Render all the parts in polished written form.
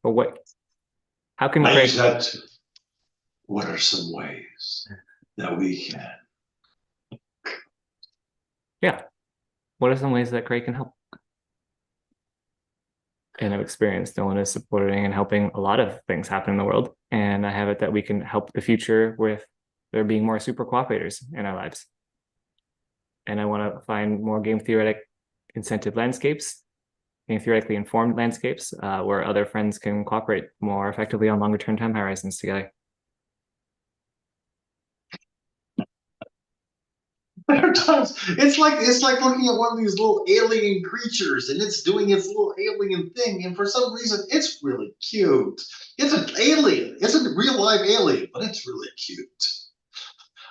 Or how can I Kraye, use that to, what are some ways that we can? yeah, what are some ways that Kraye can help? And I've experienced no one is supporting and helping a lot of things happen in the world. And I have it that we can help the future with there being more super cooperators in our lives. And I want to find more game theoretic incentive landscapes, game theoretically informed landscapes, where other friends can cooperate more effectively on longer term time horizons together. There are times it's like looking at one of these little alien creatures and it's doing its little alien thing, and for some reason it's really cute. It's an alien. It's a real live alien, but it's really cute.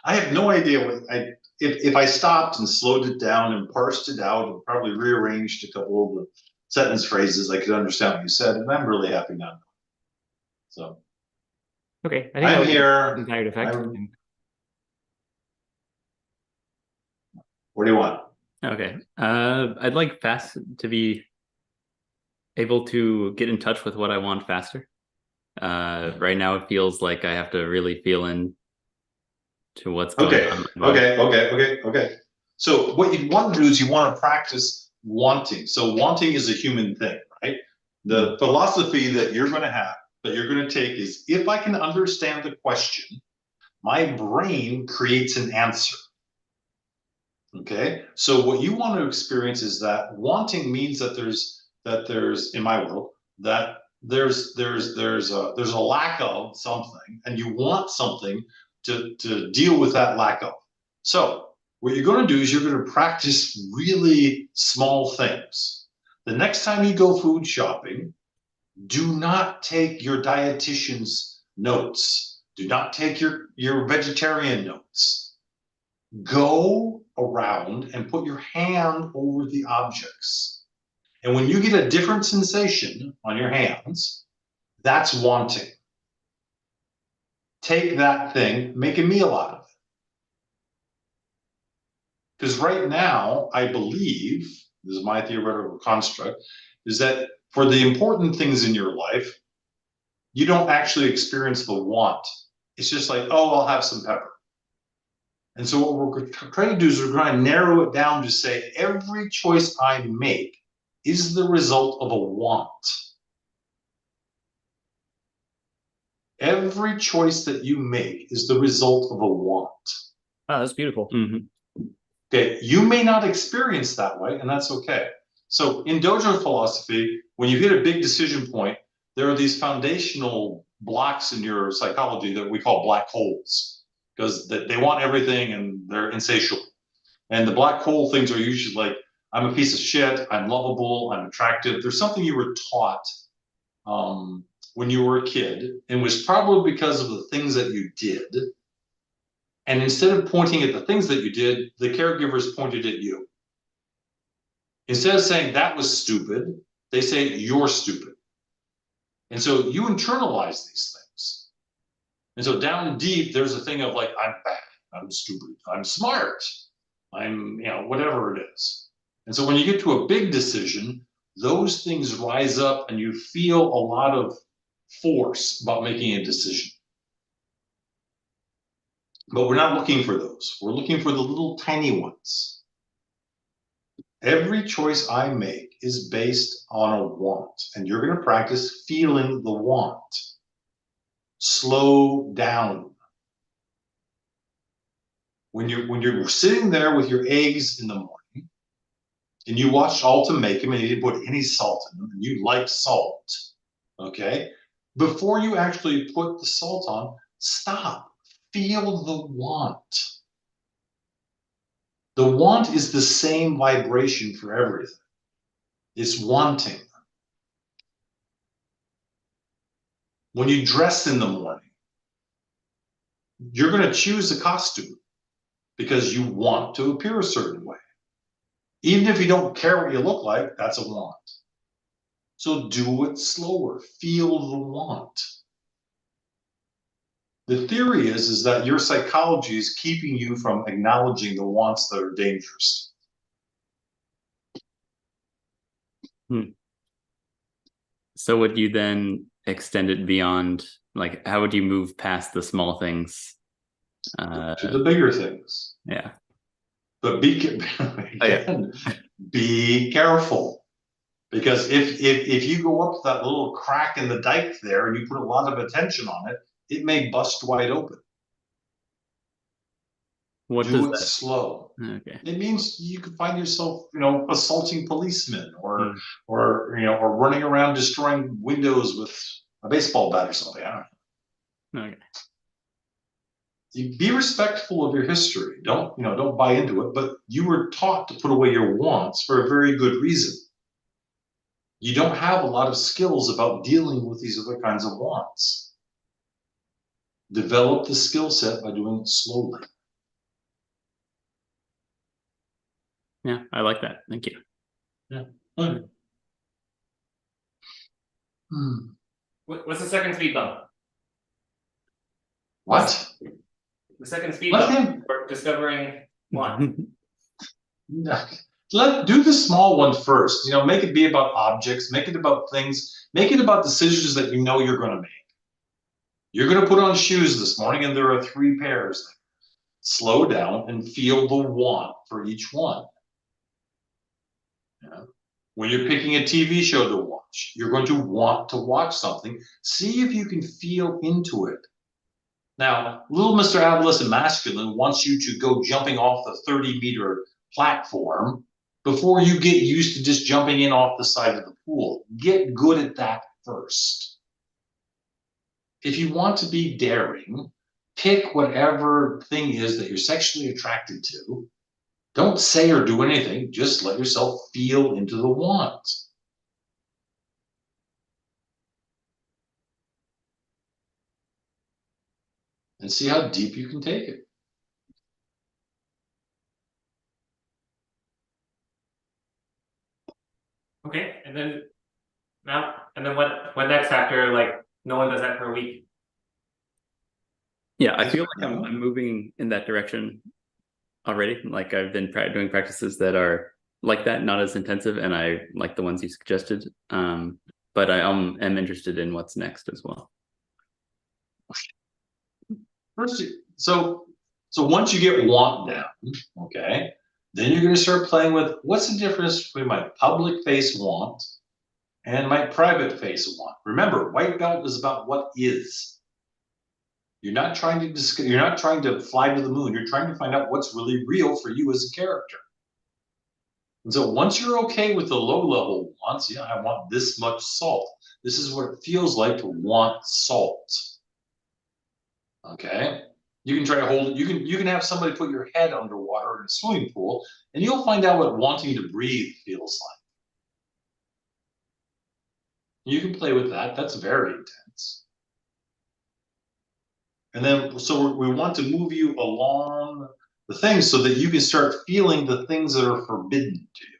I have no idea what I if I stopped and slowed it down and parsed it out and probably rearranged a couple of the sentence phrases, I could understand what you said, and I'm really happy now. So Okay, I think that I'm would be the here. desired effect. I'm. What do you want? Okay. I'd like fast to be able to get in touch with what I want faster. Right now it feels like I have to really feel in to what's going Okay, on in my body. okay. So what you want to do is you want to practice wanting. So wanting is a human thing, right? The philosophy that you're going to have, that you're going to take is, if I can understand the question, my brain creates an answer. Okay, so what you want to experience is that wanting means that there's in my world that there's a lack of something, and you want something to deal with that lack of. So what you're going to do is you're going to practice really small things. The next time you go food shopping, do not take your dietitian's notes. Do not take your vegetarian notes. Go around and put your hand over the objects. And when you get a different sensation on your hands, that's wanting. Take that thing, make a meal out of it. Because right now, I believe, this is my theoretical construct, is that for the important things in your life, you don't actually experience the want. It's just like, oh, I'll have some pepper. And so what we're trying to do is we're trying to narrow it down to say every choice I make is the result of a want. Every choice that you make is the result of a want. Oh, that's beautiful. Okay, you may not experience that way, and that's okay. So in dojo philosophy, when you hit a big decision point, there are these foundational blocks in your psychology that we call black holes, because they want everything and they're insatiable. And the black hole things are usually like, I'm a piece of shit, I'm lovable, I'm attractive. There's something you were taught when you were a kid, and was probably because of the things that you did. And instead of pointing at the things that you did, the caregivers pointed at you. Instead of saying that was stupid, they say you're stupid. And so you internalize these things. And so down deep, there's a thing of like, I'm bad, I'm stupid, I'm smart, I'm, whatever it is. And so when you get to a big decision, those things rise up and you feel a lot of force about making a decision. But we're not looking for those. We're looking for the little tiny ones. Every choice I make is based on a want, and you're going to practice feeling the want. Slow down. When you're sitting there with your eggs in the morning, and you watched Alta make them, and you didn't put any salt in them, and you like salt, okay? Before you actually put the salt on, stop. Feel the want. The want is the same vibration for everything. It's wanting. When you dress in the morning, you're going to choose a costume because you want to appear a certain way. Even if you don't care what you look like, that's a want. So do it slower. Feel the want. The theory is that your psychology is keeping you from acknowledging the wants that are dangerous. So would you then extend it beyond, like, how would you move past the small things? To the bigger things. Yeah. But Oh, yeah. again, be careful. Because if you go up that little crack in the dike there and you put a lot of attention on it, it may bust wide open. What does Do it that? slow. Okay. It means you could find yourself, assaulting policemen or Hmm. or running around destroying windows with a baseball bat or something. I don't know. Okay. You be respectful of your history. Don't buy into it, but you were taught to put away your wants for a very good reason. You don't have a lot of skills about dealing with these other kinds of wants. Develop the skill set by doing it slowly. Yeah, I like that. Thank you. Yeah. What's the second speed bump? What? The second speed Let bump him for discovering one. do the small one first. Make it be about objects, make it about things, make it about decisions that you know you're going to make. You're going to put on shoes this morning and there are 3 pairs. Slow down and feel the want for each one. When you're picking a TV show to watch, you're going to want to watch something. See if you can feel into it. Now, little Mr. Adolescent Masculine wants you to go jumping off the 30-meter platform before you get used to just jumping in off the side of the pool. Get good at that first. If you want to be daring, pick whatever thing is that you're sexually attracted to. Don't say or do anything. Just let yourself feel into the want. And see how deep you can take it. Okay, and then what next after like no one does that for a week? Yeah, I feel like I'm moving in that direction already. Like I've been doing practices that are like that, not as intensive, and I like the ones you suggested. But I am interested in what's next as well. First, so once you get want down, okay, then you're going to start playing with what's the difference between my public face want and my private face want. Remember, white belt is about what is. You're not trying to fly to the moon. You're trying to find out what's really real for you as a character. And so once you're okay with the low level wants, yeah, I want this much salt. This is what it feels like to want salt. Okay. You can try to hold it. You can have somebody put your head underwater in a swimming pool, and you'll find out what wanting to breathe feels like. You can play with that. That's very intense. And then, so we want to move you along the things so that you can start feeling the things that are forbidden to you.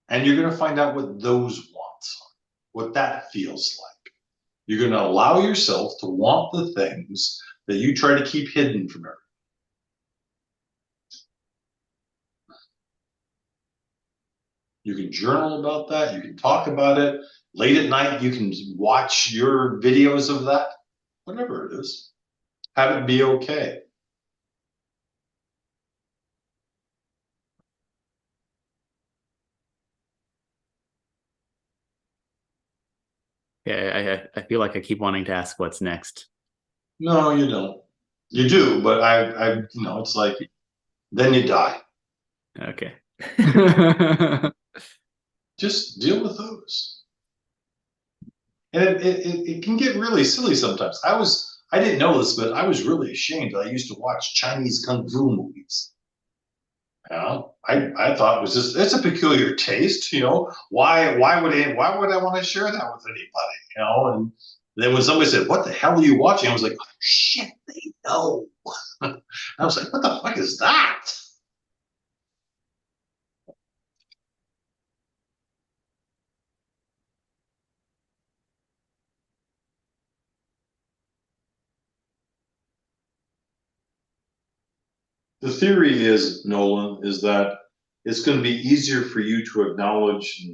And you're going to find out what those wants are, what that feels like. You're going to allow yourself to want the things that you try to keep hidden from everyone. You can journal about that. You can talk about it. Late at night, you can watch your videos of that. Whatever it is. Have it be okay. Yeah, I feel like I keep wanting to ask what's next. No, you don't. You do, but it's like, then you die. Okay. Just deal with those. And it can get really silly sometimes. I didn't know this, but I was really ashamed. I used to watch Chinese kung fu movies. I thought it was just, it's a peculiar taste, why would I want to share that with anybody, and then when somebody said, what the hell are you watching? I was like, oh, shit, they know. I was like, what the fuck is that? The theory is, Nolan, is that it's going to be easier for you to acknowledge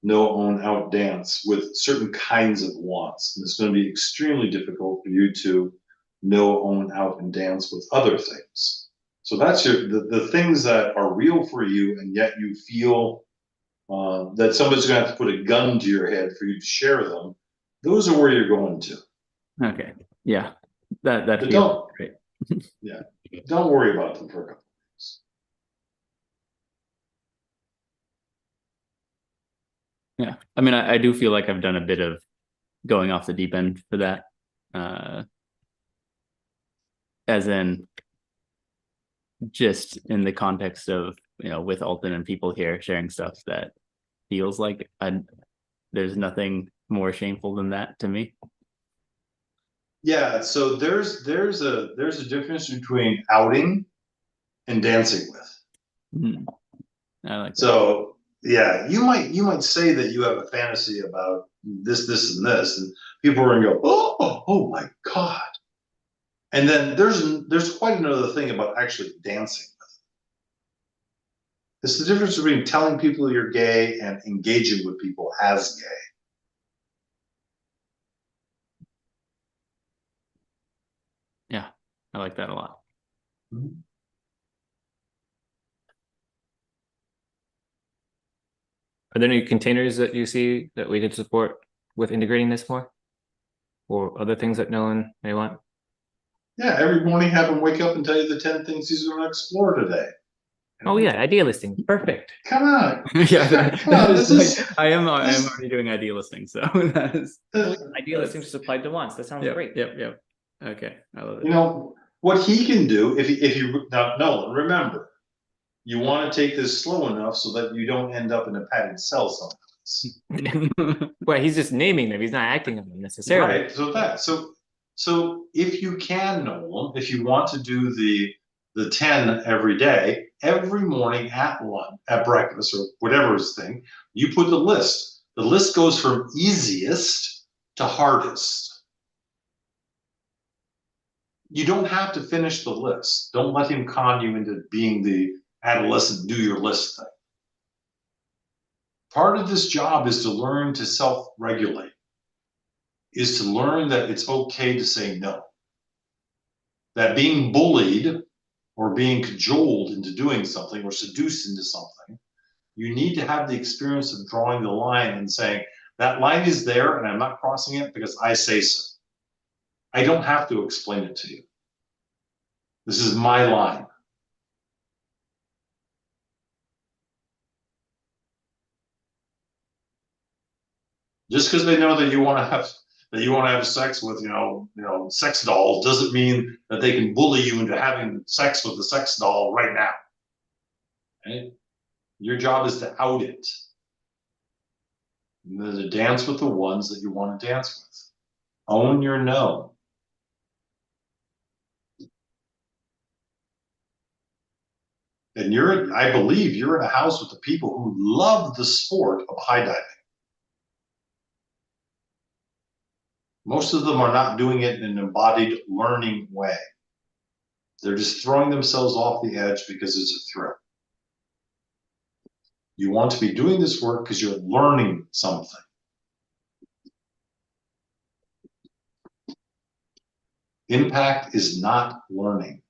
know, own, out dance with certain kinds of wants. And it's going to be extremely difficult for you to know, own, out, and dance with other things. So that's the things that are real for you, and yet you feel that somebody's going to have to put a gun to your head for you to share them. Those are where you're going to. Okay. Yeah. That But feels don't, great. yeah, don't worry about them for a couple of weeks. Yeah. I mean, I do feel like I've done a bit of going off the deep end for that. As in just in the context of, with Alton and people here sharing stuff that feels like there's nothing more shameful than that to me. Yeah, so there's a difference between outing and dancing with. I like that. So yeah, you might say that you have a fantasy about this, and this, and people are gonna go, oh my God. And then there's quite another thing about actually dancing with. It's the difference between telling people you're gay and engaging with people as gay. Yeah, I like that a lot. Mm-hmm. Are there any containers that you see that we could support with integrating this more? Or other things that no one may want? Yeah, every morning have him wake up and tell you the 10 things he's going to explore today. Oh yeah, idea listing. Perfect. Come on. Yeah, Come on, this is I am already doing idea listing, so that is Idea listing just applied to wants. That sounds great. Yep. Okay, I love it. You know what he can do if you now Nolan, remember, you want to take this slow enough so that you don't end up in a padded cell sometimes. Well, he's just naming them. He's not acting on them necessarily. Right. So if you can, Nolan, if you want to do the 10 every day, every morning at lunch, at breakfast, or whatever his thing, you put the list. The list goes from easiest to hardest. You don't have to finish the list. Don't let him con you into being the adolescent do your list thing. Part of this job is to learn to self-regulate, is to learn that it's okay to say no. That being bullied or being cajoled into doing something or seduced into something, you need to have the experience of drawing the line and saying, that line is there and I'm not crossing it because I say so. I don't have to explain it to you. This is my line. Just because they know that you want to have sex with sex dolls doesn't mean that they can bully you into having sex with the sex doll right now. Okay? Your job is to out it. And then to dance with the ones that you want to dance with. Own your no. And I believe you're in a house with the people who love the sport of high diving. Most of them are not doing it in an embodied learning way. They're just throwing themselves off the edge because it's a thrill. You want to be doing this work because you're learning something. Impact is not learning.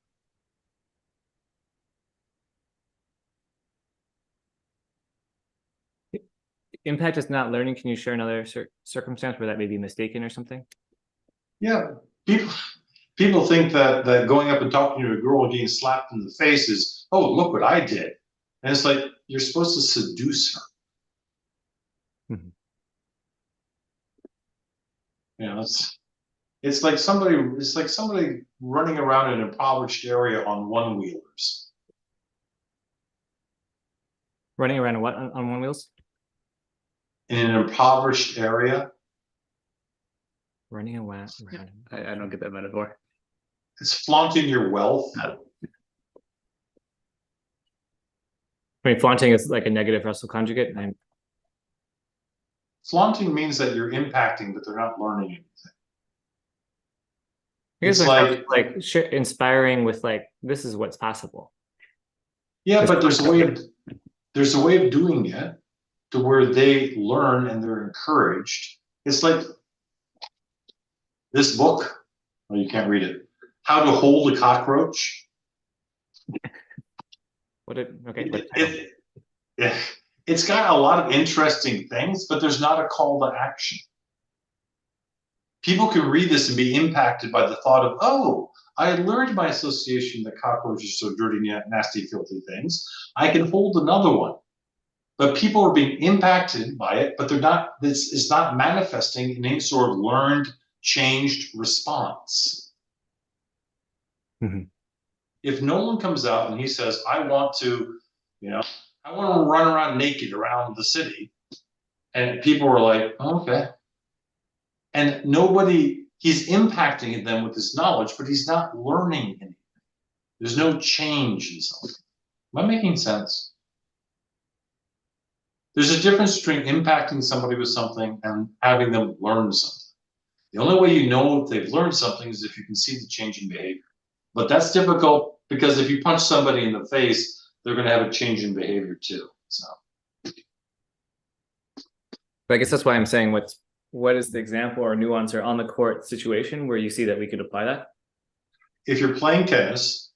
Impact is not learning. Can you share another circumstance where that may be mistaken or something? Yeah, people think that going up and talking to a girl and getting slapped in the face is, oh, look what I did. And it's like, you're supposed to seduce her. Mm-hmm. It's like somebody running around in an impoverished area on one-wheelers. Running around what on one wheels? In an impoverished area. Running around. I don't get that metaphor. It's flaunting your wealth. I mean, flaunting is like a negative Russell conjugate. Flaunting means that you're impacting, but they're not learning anything. I guess it's like inspiring with like, this is what's possible. Yeah, but there's a way of doing it to where they learn and they're encouraged. It's like this book. Well, you can't read it. How to Hold a Cockroach. It's got a lot of interesting things, but there's not a call to action. People can read this and be impacted by the thought of, oh, I learned by association that cockroaches are so dirty, nasty, filthy things. I can hold another one. But people are being impacted by it, but they're not, it's not manifesting in any sort of learned, changed response. Mm-hmm. If Nolan comes out and he says, I want to run around naked around the city, and people are like, oh, okay. And he's impacting them with his knowledge, but he's not learning anything. There's no change in something. Am I making sense? There's a difference between impacting somebody with something and having them learn something. The only way you know if they've learned something is if you can see the change in behavior. But that's difficult because if you punch somebody in the face, they're going to have a change in behavior too. So, but I guess that's why I'm saying what is the example or nuance or on the court situation where you see that we could apply that? If you're playing tennis,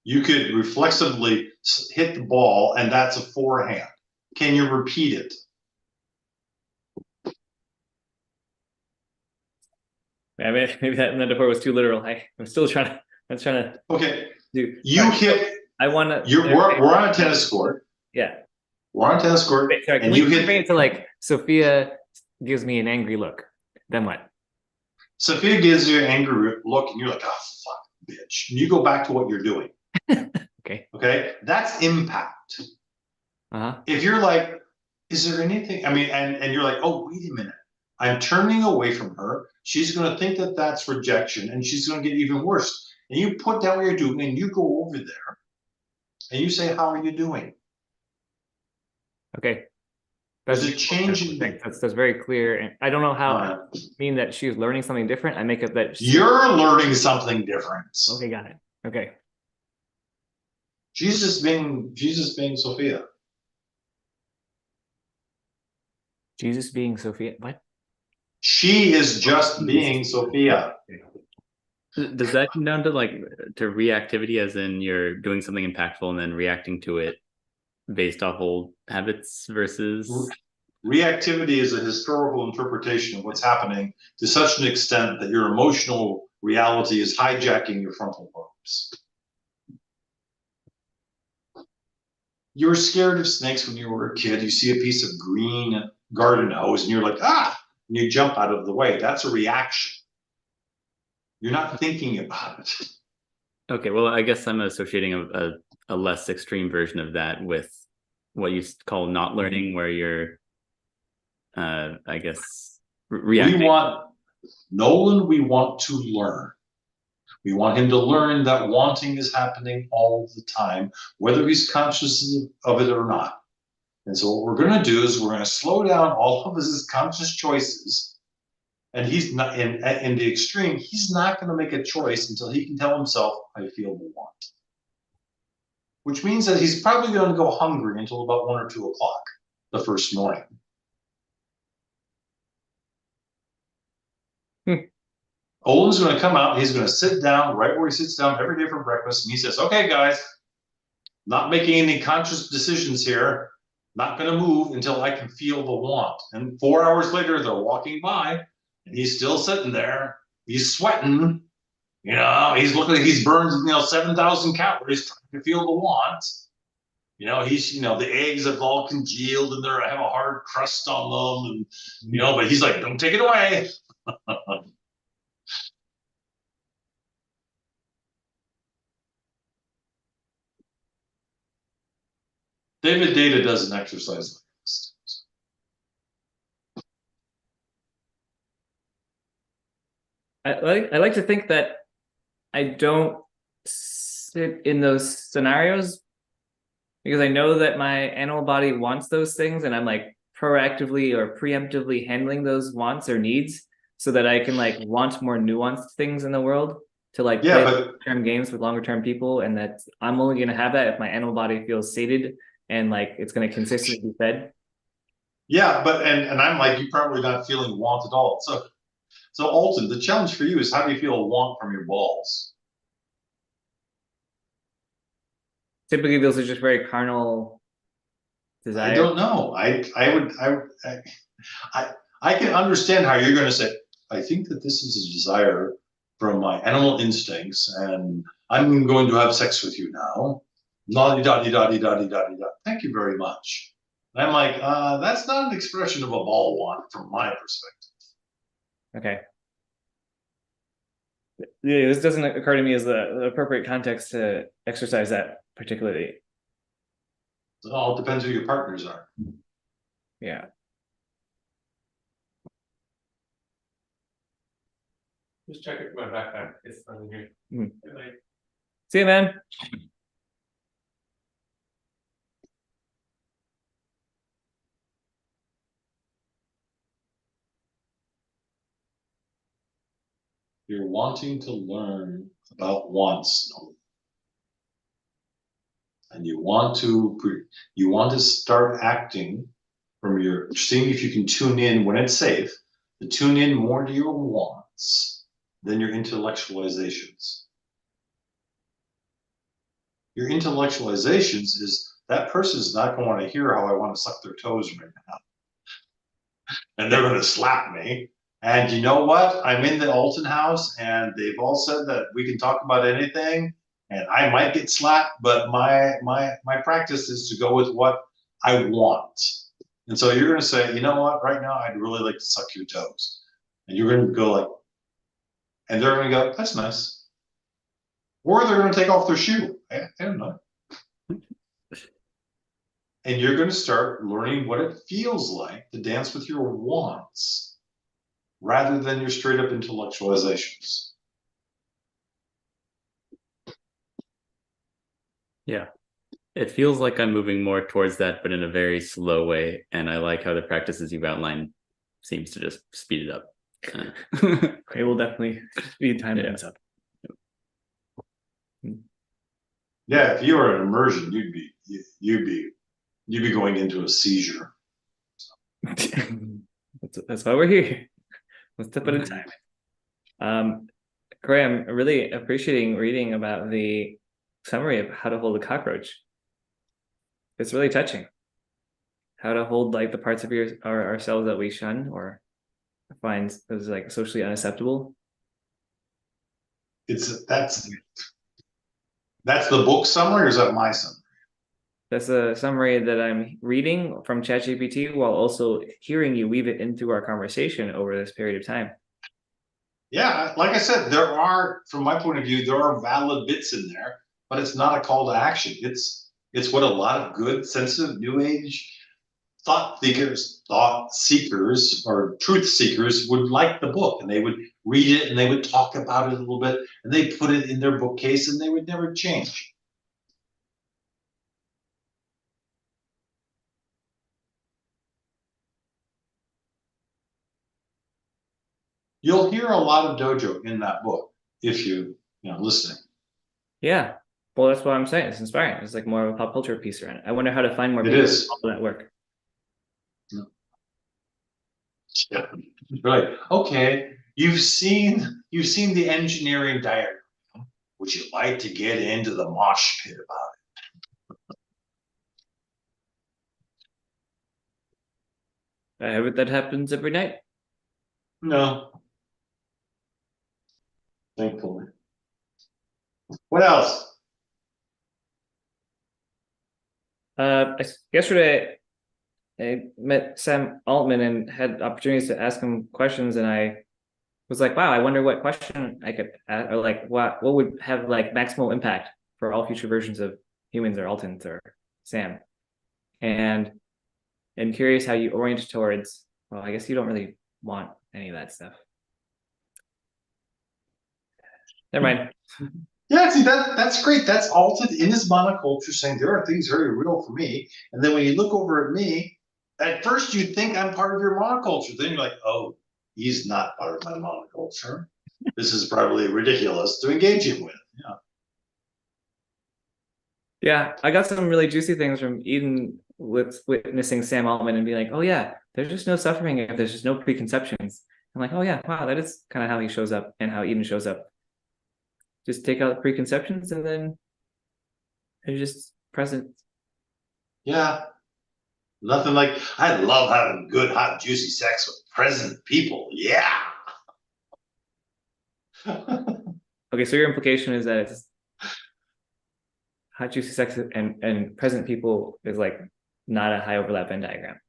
you could reflexively hit the ball, and that's a forehand. Can you repeat it? Maybe that metaphor was too literal. I'm still trying to. Okay. Do. You hit. I want to. We're on a tennis court. Yeah. We're on a tennis court. Wait, sorry, and you hit it to like Sophia gives me an angry look. Then what? Sophia gives you an angry look, and you're like, "Oh fuck, bitch!" And you go back to what you're doing. Okay. Okay, that's impact. If you're like, is there anything? I mean, and you're like, oh, wait a minute. I'm turning away from her. She's going to think that that's rejection, and she's going to get even worse. And you put down what you're doing, and you go over there, and you say, how are you doing? Okay. There's a change in that's very clear. And I don't know how I mean that she's learning something different. I make up that you're learning something different. Okay, got it. Okay. Jesus being Sophia. Jesus being Sophia. What? She is just being Sophia. Does that come down to to reactivity, as in you're doing something impactful and then reacting to it based off old habits versus? Reactivity is a historical interpretation of what's happening to such an extent that your emotional reality is hijacking your frontal lobes. You were scared of snakes when you were a kid. You see a piece of green garden hose and you're like, ah, and you jump out of the way. That's a reaction. You're not thinking about it. Okay, well, I guess I'm associating a less extreme version of that with what you call not learning, where you're, I guess, reacting. We want to learn. We want him to learn that wanting is happening all the time, whether he's conscious of it or not. And so what we're going to do is we're going to slow down all of his conscious choices. And he's not in the extreme. He's not going to make a choice until he can tell himself, I feel the want. Which means that he's probably going to go hungry until about 1 or 2 o'clock the first morning. Olin's going to come out. He's going to sit down right where he sits down every day for breakfast. And he says, okay, guys, not making any conscious decisions here. Not going to move until I can feel the want. And 4 hours later, they're walking by. And he's still sitting there. He's sweating. He's looking like he's burned, 7,000 calories trying to feel the want. The eggs have all congealed and they have a hard crust on them. And, but he's like, don't take it away. David Data does an exercise like this. I like to think that I don't sit in those scenarios because I know that my animal body wants those things, and I'm like proactively or preemptively handling those wants or needs so that I can want more nuanced things in the world to play long-term games with longer term people, and that I'm only going to have that if my animal body feels sated and it's going to consistently be fed. Yeah, but and I'm like, you're probably not feeling want at all. So Alton, the challenge for you is how do you feel want from your balls? Typically, those are just very carnal I desires. don't know. I can understand how you're going to say, I think that this is a desire from my animal instincts, and I'm going to have sex with you now. Lottie dotty dotty dotty dotty dot. Thank you very much. And I'm like, that's not an expression of a ball want from my perspective. Okay. Yeah, this doesn't occur to me as the appropriate context to exercise that particularly. It all depends who your partners are. Yeah. Just check my backpack. It's under here. See you, man. You're wanting to learn about wants, and you want to start acting from your seeing if you can tune in when it's safe to tune in more to your wants than your intellectualizations. Your intellectualizations is that person's not going to want to hear how I want to suck their toes right now, and they're going to slap me. And you know what? I'm in the Alton house, and they've all said that we can talk about anything, and I might get slapped, but my practice is to go with what I want. And so you're going to say, you know what? Right now, I'd really like to suck your toes, and you're going to go like, and they're going to go, that's nice, or they're going to take off their shoe. I don't know. And you're going to start learning what it feels like to dance with your wants rather than your straight up intellectualizations. Yeah. It feels like I'm moving more towards that, but in a very slow way. And I like how the practices you've outlined seems to just speed it up. Okay, we'll definitely speed time things up. Yeah, if you were in immersion, you'd be going into a seizure. That's why we're here. One step at a time. Kraye, I'm really appreciating reading about the summary of how to hold a cockroach. It's really touching. How to hold like the parts of ourselves that we shun or find as like socially unacceptable. That's the book summary, or is that my summary? That's a summary that I'm reading from ChatGPT while also hearing you weave it into our conversation over this period of time. Yeah, like I said, from my point of view, there are valid bits in there, but it's not a call to action. It's what a lot of good, sensitive, new age thought seekers, or truth seekers would like the book, and they would read it and they would talk about it a little bit, and they put it in their bookcase, and they would never change. You'll hear a lot of dojo in that book if you listening. Yeah. Well, that's what I'm saying. It's inspiring. It's like more of a pop culture piece around it. I wonder how to find more It people is. to follow that work. Yeah. Right. Okay. You've seen the engineering diagram. Would you like to get into the mosh pit about That happens every night. it? No. Thankfully. What else? Yesterday I met Sam Altman and had opportunities to ask him questions, and I was like, wow, I wonder what question I could ask, or like what would have like maximal impact for all future versions of humans or Altons or Sam. And I'm curious how you orient towards, well, I guess you don't really want any of that stuff. Never mind. Yeah, see that's great. That's Alton in his monoculture saying there are things very real for me. And then when you look over at me, at first you think I'm part of your monoculture. Then you're like, oh, he's not part of my monoculture. This is probably ridiculous to engage him with. Yeah. Yeah, I got some really juicy things from Eden with witnessing Sam Altman and being like, oh yeah, there's just no suffering if there's just no preconceptions. I'm like, oh yeah, wow, that is kind of how he shows up and how Eden shows up. Just take out preconceptions and then they're just present. Yeah. Nothing like, I love having good, hot, juicy sex with present people. Yeah. Okay, so your implication is that it's hot, juicy sex and present people is like not a high overlap Venn diagram.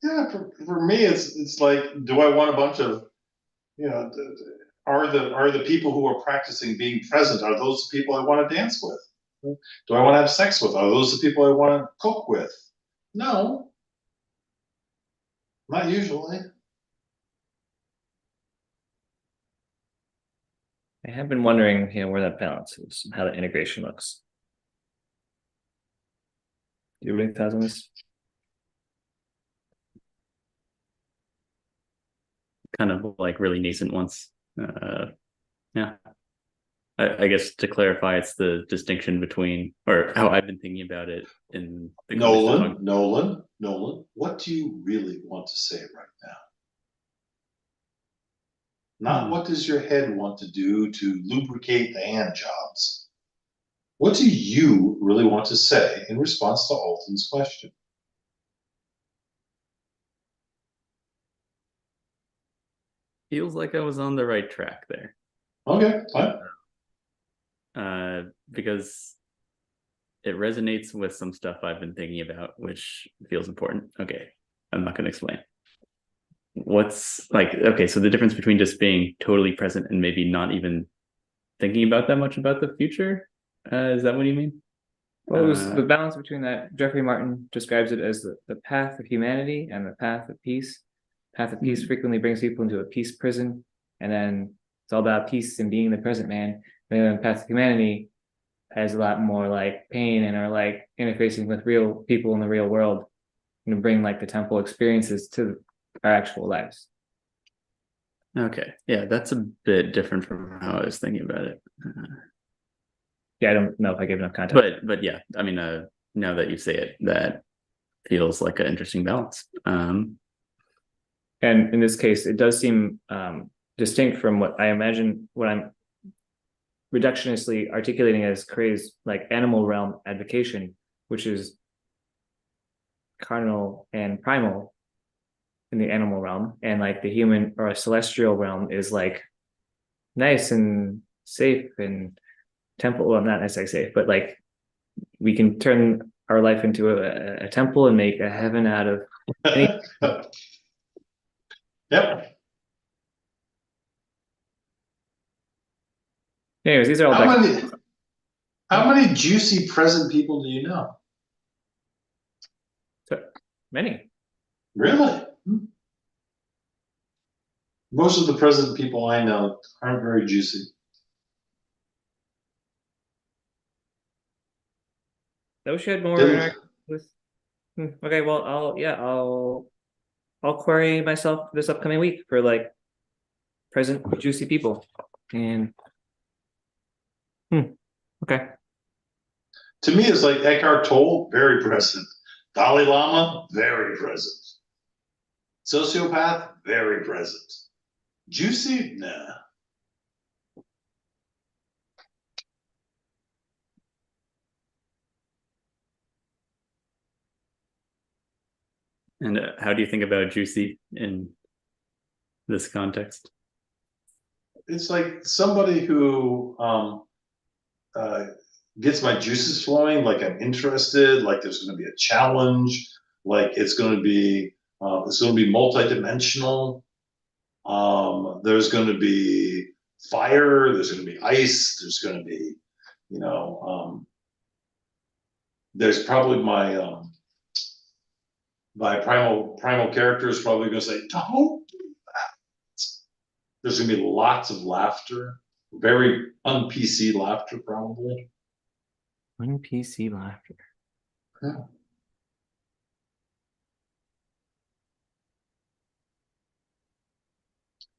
Yeah, for me, it's like, do I want a bunch of, you know, are the people who are practicing being present, are those the people I want to dance with? Do I want to have sex with? Are those the people I want to cook with? No, not usually. I have been wondering, where that balance is, how that integration looks. Do you have any thoughts on this? Kind of like really nascent ones. Yeah. I guess to clarify, it's the distinction between, or how I've been thinking about it in the context of talking. Nolan, what do you really want to say right now? Not what does your head want to do to lubricate the hand jobs. What do you really want to say in response to Alton's question? Feels like I was on the right track there. Okay, fine. Because it resonates with some stuff I've been thinking about, which feels important. Okay, I'm not going to explain. What's like, okay, so the difference between just being totally present and maybe not even thinking about that much about the future, is that what you mean? Well, it was the balance between that. Jeffrey Martin describes it as the path of humanity and the path of peace. Path of peace frequently brings people into a peace prison, and then it's all about peace and being the present man. And then path of humanity has a lot more like pain and are like interfacing with real people in the real world and bring like the temple experiences to our actual lives. Okay, yeah, that's a bit different from how I was thinking about it. Yeah, I don't know if I gave enough context. But yeah, I mean, now that you say it, that feels like an interesting balance. And in this case, it does seem distinct from what I imagine, what I'm reductionistly articulating as Kraye's like animal realm advocation, which is carnal and primal in the animal realm, and like the human or celestial realm is like nice and safe and temple. Well, not necessarily safe, but like we can turn our life into a temple and make a heaven out of any. Yep. Anyways, these are all how many juicy present people do you know? Many. Really? Most of the present people I know aren't very juicy. I wish you had more interaction with. Okay, well, I'll query myself this upcoming week for like present juicy people, and okay. To me, it's like Eckhart Tolle, very present. Dalai Lama, very present. Sociopath, very present. Juicy, nah. And how do you think about juicy in this context? It's like somebody who gets my juices flowing, like I'm interested, like there's going to be a challenge, like it's going to be multidimensional. There's going to be fire. There's going to be ice. There's going to be, there's probably my primal character is probably going to say, "Don't do that." There's going to be lots of laughter, very un-PC laughter, probably. Un-PC laughter. Yeah.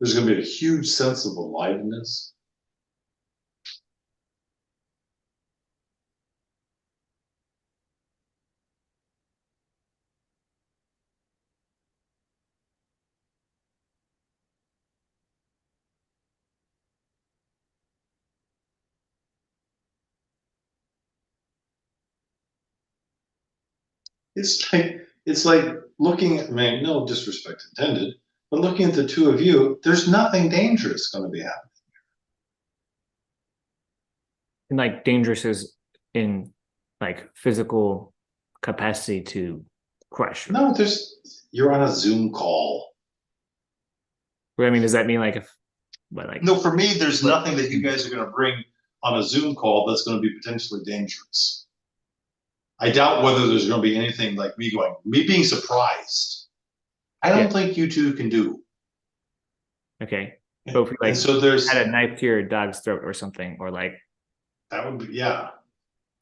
There's going to be a huge sense of aliveness. it's like looking at, man, no disrespect intended, but looking at the two of you, there's nothing dangerous going to be happening. And like dangerous is in like physical capacity to crush. No, you're on a Zoom call. I mean, does that mean like if, but like, No, for me, there's nothing that you guys are going to bring on a Zoom call that's going to be potentially dangerous. I doubt whether there's going to be anything like me being surprised. I don't think you two can do. okay. But if we like, and so there's had a knife to your dog's throat or something, or like, that would be, yeah,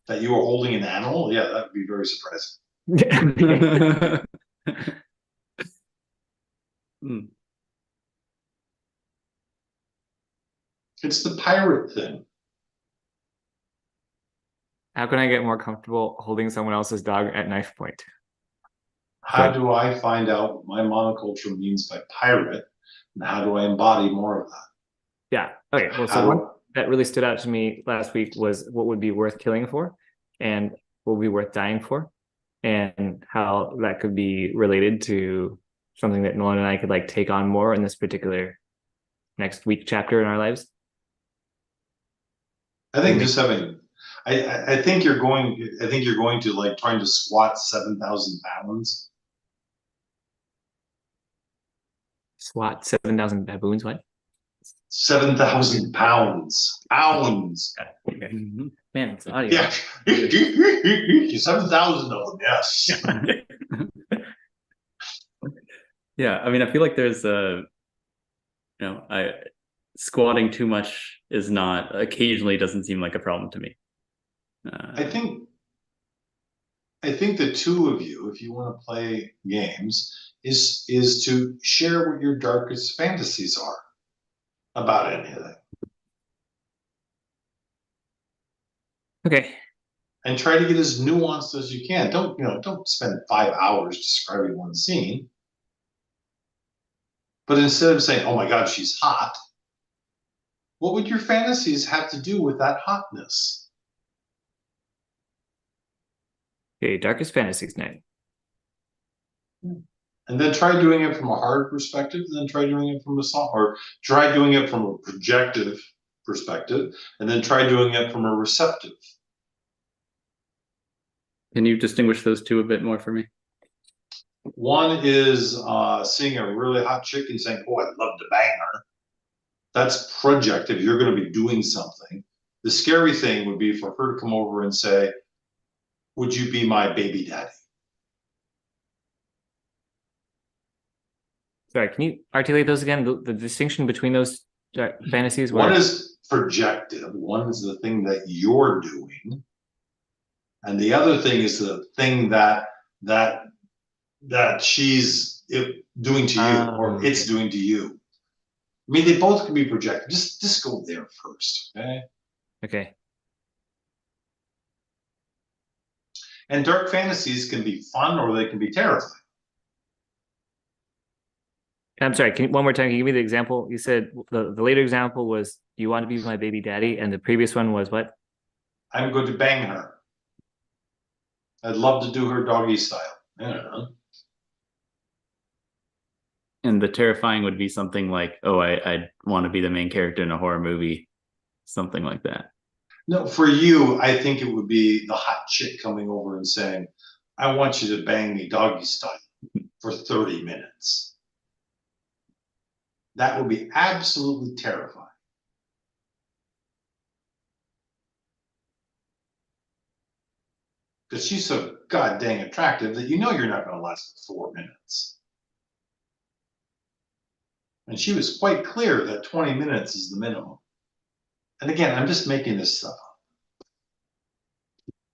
that you were holding an animal. Yeah, that would be very surprising. Hmm. It's the pirate thing. how can I get more comfortable holding someone else's dog at knife point? How do I find out what my monoculture means by pirate, and how do I embody more of that? Yeah. Okay. Well, so one that really stood out to me last week was what would be worth killing for, and what would be worth dying for, and how that could be related to something that Nolan and I could like take on more in this particular next week chapter in our lives. I think just having, I think you're going to like trying to squat 7,000 pounds. SWAT 7,000 baboons. What? 7,000 pounds. Pounds. Okay. Man, it's audio. Yeah. 7,000 of them, yes. Yeah, I mean, I feel like there's squatting too much is not, occasionally doesn't seem like a problem to me. I think the two of you, if you want to play games, is to share what your darkest fantasies are about anything. Okay. And try to get as nuanced as you can. Don't spend 5 hours describing one scene. But instead of saying, "Oh my God, she's hot," what would your fantasies have to do with that hotness? Okay. Darkest fantasies night. And then try doing it from a hard perspective, and then try doing it from a soft, or try doing it from a projective perspective, and then try doing it from a receptive. Can you distinguish those two a bit more for me? One is seeing a really hot chick and saying, "Oh, I'd love to bang her." That's projective. You're going to be doing something. The scary thing would be for her to come over and say, "Would you be my baby daddy?" Sorry, can you articulate those again? The distinction between those fantasies. One is projective. One is the thing that you're doing, and the other thing is the thing that she's doing to you, or it's doing to you. I mean, they both can be projected. Just go there first, okay? Okay. And dark fantasies can be fun or they can be terrifying. I'm sorry, one more time, can you give me the example? You said the later example was, "You want to be my baby daddy," and the previous one was what? I'm going to bang her. I'd love to do her doggy style. I don't know. And the terrifying would be something like, "Oh, I want to be the main character in a horror movie," something like that. No, for you, I think it would be the hot chick coming over and saying, "I want you to bang me doggy style for 30 minutes." That would be absolutely terrifying. Because she's so god dang attractive that you know you're not going to last 4 minutes. And she was quite clear that 20 minutes is the minimum. And again, I'm just making this stuff up.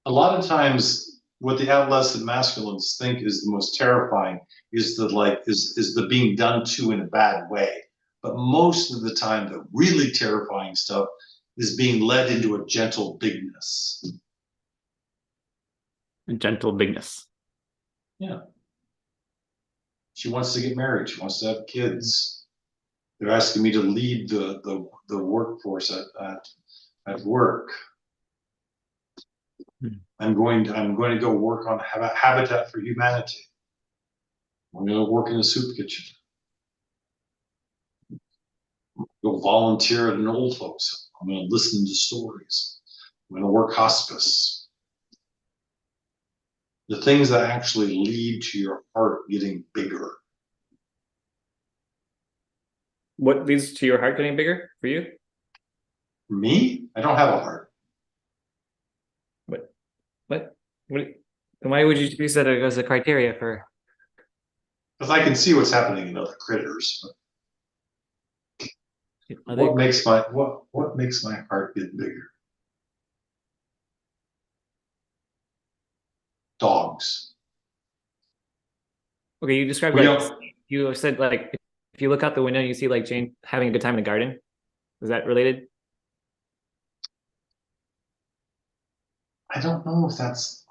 A lot of times, what the adolescent masculines think is the most terrifying is the being done to in a bad way. But most of the time, the really terrifying stuff is being led into a gentle bigness. A gentle bigness. Yeah. She wants to get married. She wants to have kids. They're asking me to lead the workforce at work. I'm going to go work on Habitat for Humanity. I'm going to work in a soup kitchen. Go volunteer at an old folks home. I'm going to listen to stories. I'm going to work hospice. The things that actually lead to your heart getting bigger. What leads to your heart getting bigger for you? For me, I don't have a heart. What? Then why would you use that as a criteria for? Because I can see what's happening in other critters. Other... What makes my heart get bigger? Dogs. Okay, you described you said like if you look out the window and you see like Jane having a good time in the garden. Is that related? I don't know if that's.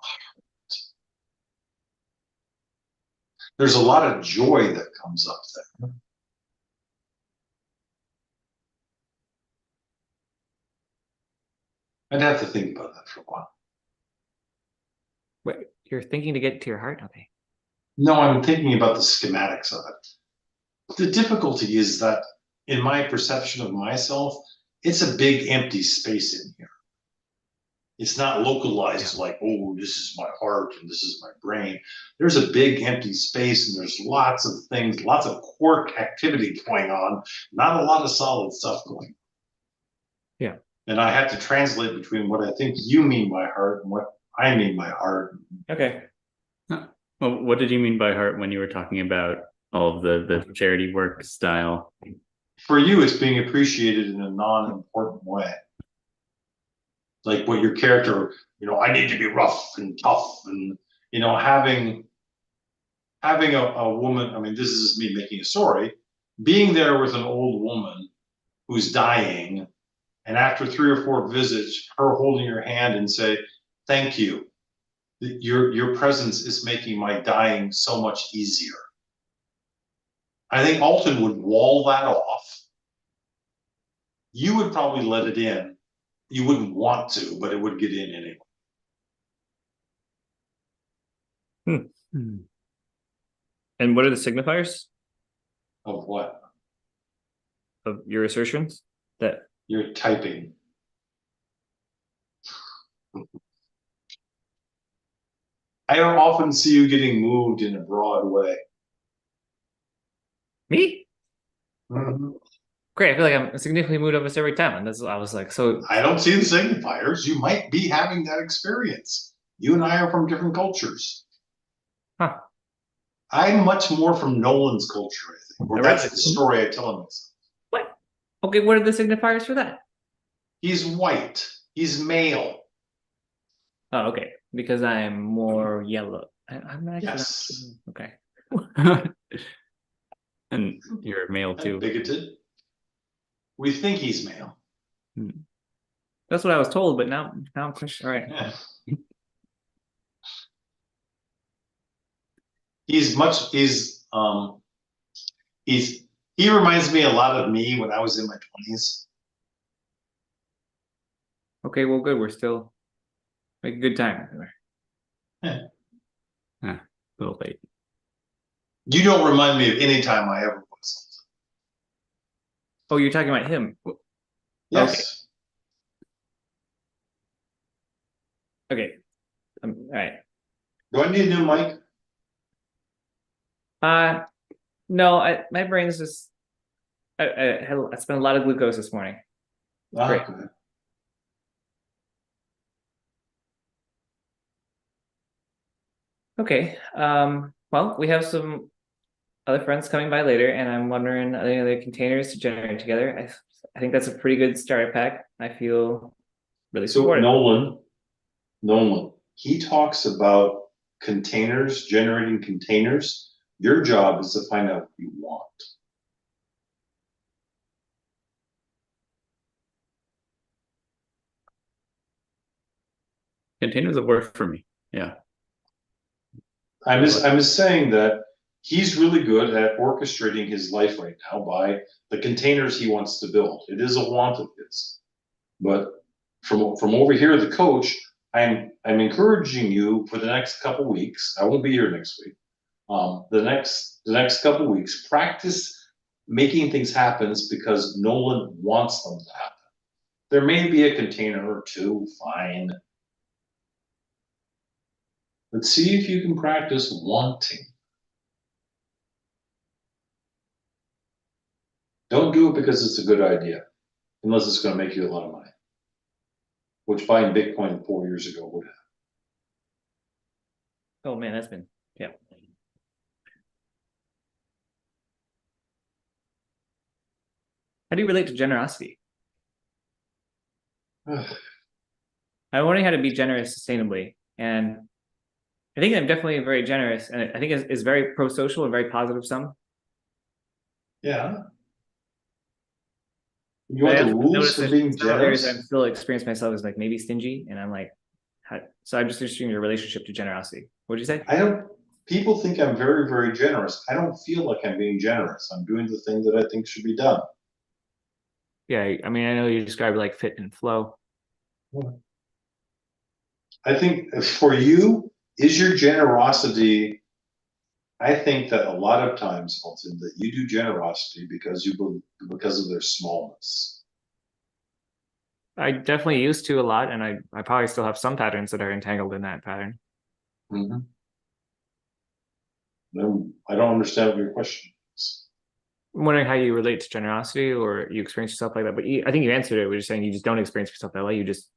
There's a lot of joy that comes up there. I'd have to think about that for a while. Wait, you're thinking to get to your heart? Okay. No, I'm thinking about the schematics of it. The difficulty is that in my perception of myself, it's a big empty space in here. It's not localized like, oh, this is my heart and this is my brain. There's a big empty space and there's lots of things, lots of quark activity going on, not a lot of solid stuff going on. Yeah. And I have to translate between what I think you mean by heart and what I mean by heart. Okay. Well, what did you mean by heart when you were talking about all of the charity work style? For you, it's being appreciated in a non-important way. Like what your character, I need to be rough and tough, and having a woman. I mean, this is me making a story. Being there with an old woman who's dying, and after 3 or 4 visits, her holding your hand and say, "Thank you. Your presence is making my dying so much easier." I think Alton would wall that off. You would probably let it in. You wouldn't want to, but it would get in anyway. And what are the signifiers Of what? of your assertions? That You're typing. I don't often see you getting moved in a broad way. me? Mm-hmm. Great. I feel like I'm significantly moved almost every time, and I was like, so I don't see the signifiers. You might be having that experience. You and I are from different cultures. huh? I'm much more from Nolan's culture, I think. Or that's the story I tell him. What? Okay, what are the signifiers for that? He's white. He's male. Oh, okay. Because I'm more yellow. I'm actually Yes. not... Okay. And you're male too. Bigoted. We think he's male. That's what I was told, but now I'm all right. Yeah. He reminds me a lot of me when I was in my 20s. Okay, well, good. We're still making good time. Yeah. A little late. You don't remind me of any time I ever was. Oh, you're talking about him. Yes. Okay. All right. Do I need a new mic? No, my brain's just I spent a lot of glucose this morning. Great. Okay. Okay. Well, we have some other friends coming by later, and I'm wondering are there any other containers to generate together. I think that's a pretty good starter pack. I feel really supported. So Nolan, he talks about containers, generating containers. Your job is to find out what you want. Containers have worked for me. Yeah. I'm just saying that he's really good at orchestrating his life right now by the containers he wants to build. It is a want of his. But from over here, the coach, I'm encouraging you for the next couple weeks. I won't be here next week. The next couple weeks, practice making things happen because Nolan wants them to happen. There may be a container or two, fine. But see if you can practice wanting. Don't do it because it's a good idea, unless it's going to make you a lot of money, which buying Bitcoin 4 years ago would have. Oh man, that's been, yeah. How do you relate to generosity? I'm wondering how to be generous sustainably. And I think I'm definitely very generous, and I think it's very pro-social and very positive some. Yeah. You want the rules for being generous? I'm still experiencing myself as like maybe stingy, and I'm like, so I'm just interested in your relationship to generosity. What'd you say? People think I'm very, very generous. I don't feel like I'm being generous. I'm doing the thing that I think should be done. Yeah, I mean, I know you described like fit and flow. I think for you, is your generosity, I think that a lot of times, Alton, that you do generosity because because of their smallness. I definitely used to a lot, and I probably still have some patterns that are entangled in that pattern. Mm-hmm. No, I don't understand what your question is. I'm wondering how you relate to generosity, or you experience yourself like that. But I think you answered it. We're just saying you just don't experience yourself that way. You just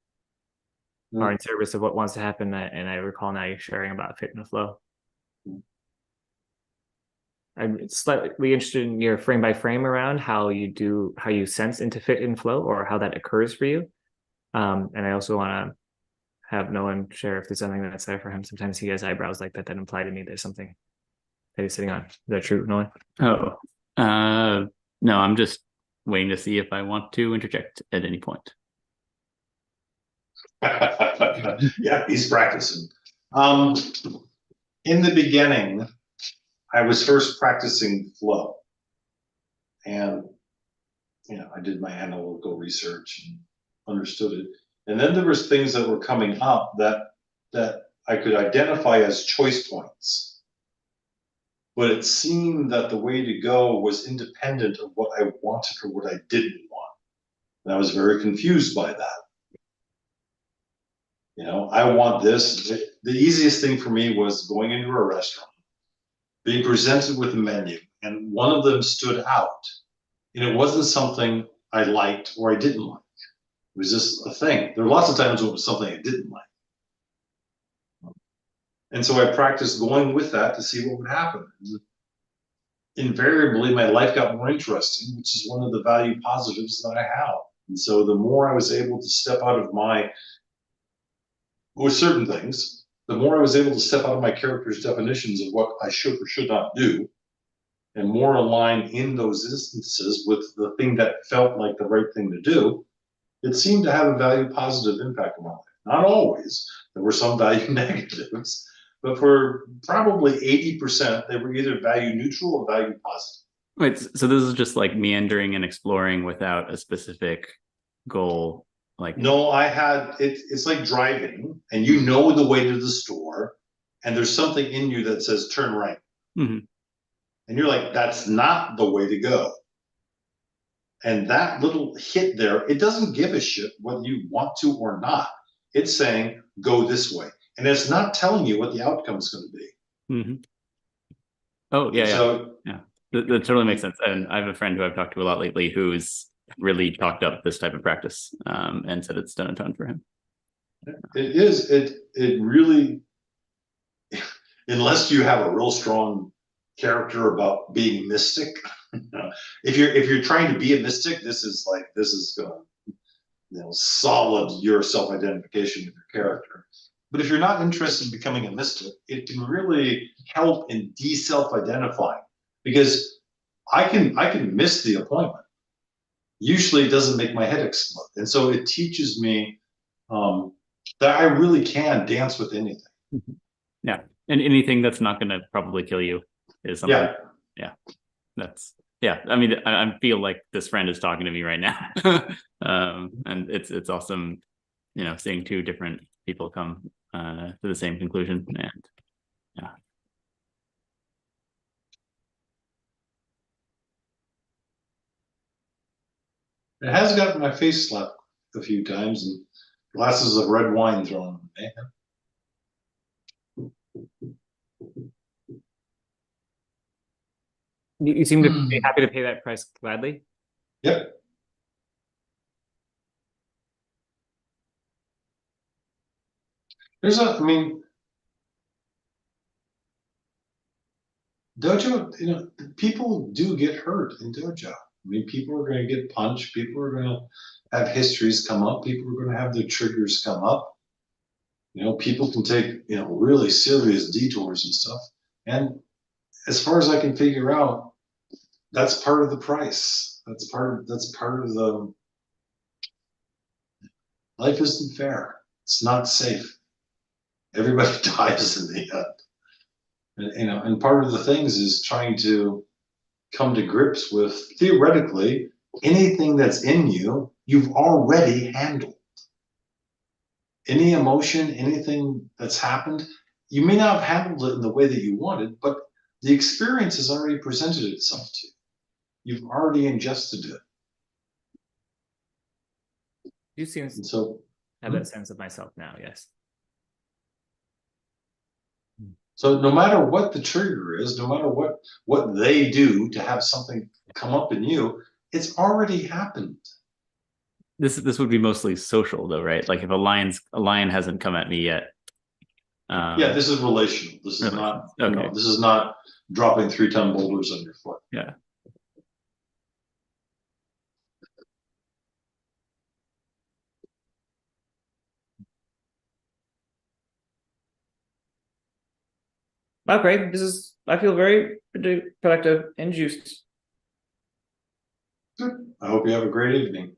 are in service of what wants to happen. And I recall now you're sharing about fit and flow. I'm slightly interested in your frame by frame around how you sense into fit and flow, or how that occurs for you. And I also want to have Nolan share if there's something that's there for him. Sometimes he has eyebrows like that imply to me there's something that he's sitting on. Is that true, Nolan? Oh, no, I'm just waiting to see if I want to interject at any point. Yeah, he's practicing. In the beginning, I was first practicing flow, and I did my analytical research and understood it. And then there was things that were coming up that I could identify as choice points. But it seemed that the way to go was independent of what I wanted or what I didn't want. And I was very confused by that. I want this. The easiest thing for me was going into a restaurant, being presented with a menu, and one of them stood out. And it wasn't something I liked or I didn't like. It was just a thing. There were lots of times when it was something I didn't like. And so I practiced going with that to see what would happen. Invariably, my life got more interesting, which is one of the value positives that I have. And so the more I was able to step out of with certain things, the more I was able to step out of my character's definitions of what I should or should not do, and more align in those instances with the thing that felt like the right thing to do, it seemed to have a value positive impact on my life. Not always. There were some value negatives, but for probably 80%, they were either value neutral or value positive. Wait, so this is just like meandering and exploring without a specific goal? No, it's like driving, and you know the way to the store, and there's something in you that says turn right. Mm-hmm. And you're like, that's not the way to go. And that little hit there, it doesn't give a shit whether you want to or not. It's saying, go this way. And it's not telling you what the outcome is going to be. Mm-hmm. Oh, yeah, so, yeah. That totally makes sense. And I have a friend who I've talked to a lot lately who's really talked up this type of practice and said it's done a ton for him. It is. It really, unless you have a real strong character about being mystic, if you're trying to be a mystic, this is going solid your self-identification of your character. But if you're not interested in becoming a mystic, it can really help in de-self-identifying, because I can miss the appointment. Usually it doesn't make my head explode. And so it teaches me that I really can dance with anything. Yeah. And anything that's not going to probably kill you is something. Yeah. I mean, I feel like this friend is talking to me right now. And it's awesome, seeing two different people come to the same conclusion. And yeah. It has gotten my face slapped a few times and glasses of red wine thrown at me. You seem to be happy to pay that price gladly. Yep. I mean, dojo, people do get hurt in dojo. I mean, people are going to get punched. People are going to have histories come up. People are going to have their triggers come up. People can take, really serious detours and stuff. And as far as I can figure out, that's part of the price. That's part of the life isn't fair. It's not safe. Everybody dies in the end. And part of the things is trying to come to grips with, theoretically, anything that's in you, you've already handled. Any emotion, anything that's happened, you may not have handled it in the way that you wanted, but the experience has already presented itself to you. You've already ingested it. You seem to have that sense of myself now, yes. So no matter what the trigger is, no matter what they do to have something come up in you, it's already happened. This would be mostly social though, right? Like if a lion hasn't come at me yet. Yeah, this is relational. This is not okay. This is not dropping 3-ton boulders on your foot. Yeah. Wow, Craig, I feel very productive and juiced. Good. I hope you have a great evening.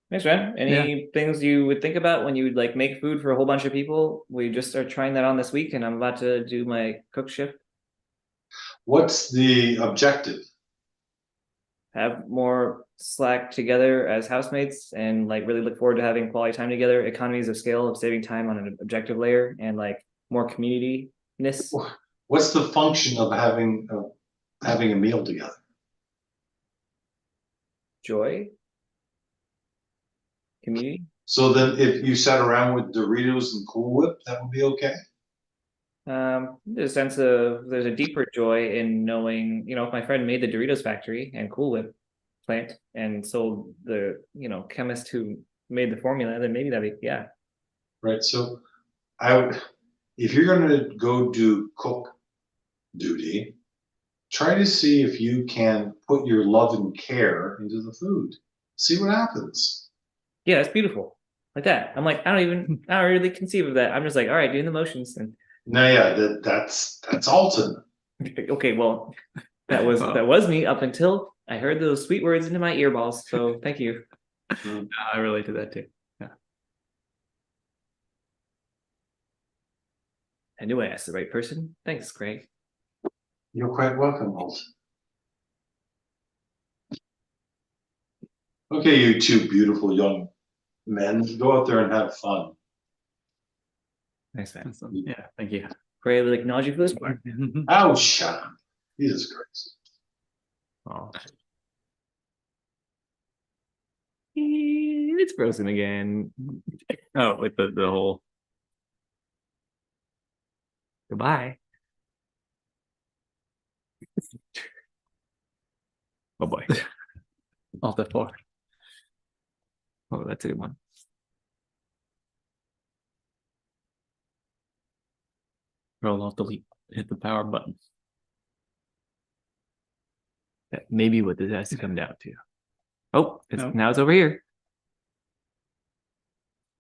Thanks, man. Any things you would think about when you would like make food for a whole bunch of people? We just are trying that on this week, and I'm about to do my cook shift. What's the objective? Have more Slack together as housemates, and like really look forward to having quality time together. Economies of scale of saving time on an objective layer, and like more community-ness. What's the function of having a meal together? Joy. Community. So then if you sat around with Doritos and Cool Whip, that would be okay? There's a sense of, there's a deeper joy in knowing, if my friend made the Doritos factory and Cool Whip plant and sold the, chemist who made the formula, then maybe that'd be, yeah. Right, so if you're gonna go do cook duty, try to see if you can put your love and care into the food. See what happens. Yeah, it's beautiful. Like that. I'm like, I don't really conceive of that. I'm just like, all right, doing the motions. And no, yeah, that's Alton. Okay, well, that was me up until I heard those sweet words into my earballs. So thank you. I relate to that too. Yeah. I knew I asked the right person. Thanks, Craig. You're quite welcome, Alton. Okay, you two beautiful young men, go out there and have fun. Thanks, man. Yeah, thank you. Craig will acknowledge you for this part. Oh, shut up. Jesus Christ. Oh. It's frozen again. Oh, with the whole. Goodbye. Oh boy. Alt F4. Oh, that's a good one. Roll off delete. Hit the power button. That may be what this has to come down to. Oh, No. Now it's over here.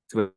So